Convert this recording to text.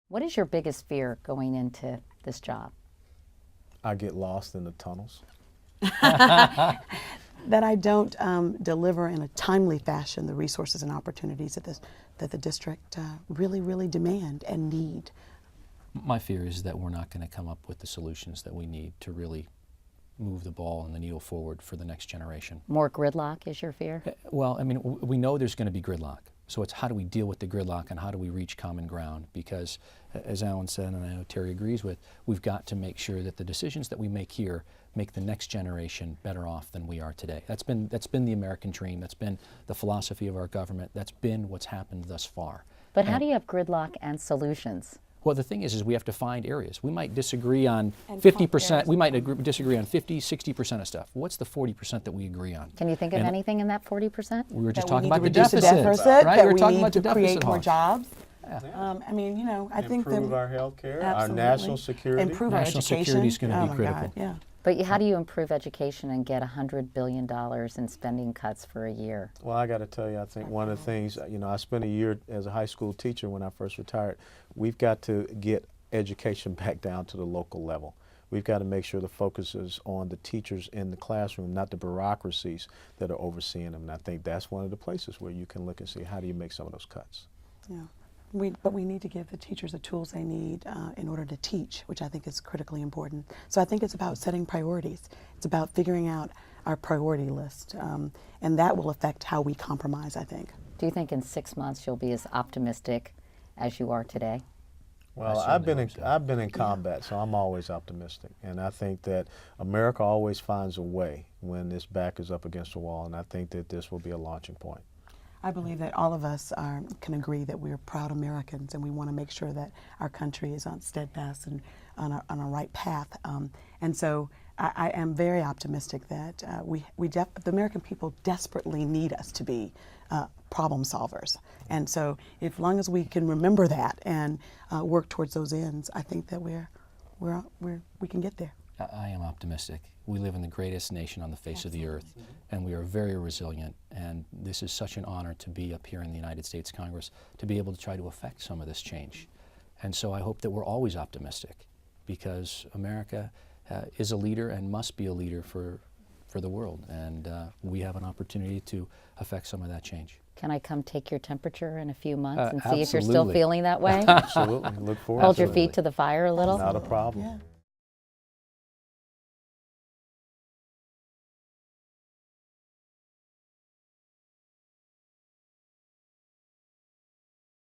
What is your biggest fear going into this job? I get lost in the tunnels. That I don't deliver in a timely fashion the resources and opportunities that the district really demand and need. My fear is that we're not going to come up with the solutions that we need to really move the ball and the needle forward for the next generation. More gridlock is your fear? Well, I mean, we know there's going to be gridlock. So it's how do we deal with the gridlock and how do we reach common ground? Because, as Alan said, and I know Terry agrees with, we've got to make sure that the decisions that we make here make the next generation better off than we are today. That's been the American dream. That's been the philosophy of our government. That's been what's happened thus far. But how do you have gridlock and solutions? Well, the thing is we have to find areas. We might disagree on And 50%, we might disagree on 50, 60% of stuff. What's the 40% that we agree on? Can you think of anything in that 40%? We were just That we talking need about to the reduce deficit, right? that We were we talking need about to the create deficit more hawks. jobs. Yeah. I mean, you know, I think that Improve our health care, our absolutely. national security. Improve our National education. security is gonna be Oh my critical. God, yeah. But how do you improve education and get $100 billion in spending cuts for a year? Well, I got to tell you, I think one of the things, I spent a year as a high school teacher when I first retired. We've got to get education back down to the local level. We've got to make sure the focus is on the teachers in the classroom, not the bureaucracies that are overseeing them. And I think that's one of the places where you can look and see how do you make some of those cuts. Yeah. But we need to give the teachers the tools they need in order to teach, which I think is critically important. So I think it's about setting priorities. It's about figuring out our priority list, and that will affect how we compromise, I think. Do you think in 6 months you'll be as optimistic as you are today? Well, I've been in combat, so I'm always optimistic, and I think that America always finds a way when its back is up against the wall, and I think that this will be a launching point. I believe that all of us can agree that we're proud Americans, and we want to make sure that our country is on steadfast and on a right path. And so I am very optimistic that the American people desperately need us to be problem solvers. And so, as long as we can remember that and work towards those ends, I think that we can get there. I am optimistic. We live in the greatest nation on the face of the earth, and we are very resilient. And this is such an honor to be up here in the United States Congress, to be able to try to affect some of this change. And so I hope that we're always optimistic, because America is a leader and must be a leader for the world. And we have an opportunity to affect some of that change. Can I come take your temperature in a few months and see if you're still Absolutely. feeling that way? Absolutely. Look forward Hold to your it. feet to the fire a little? Not a problem. Yeah.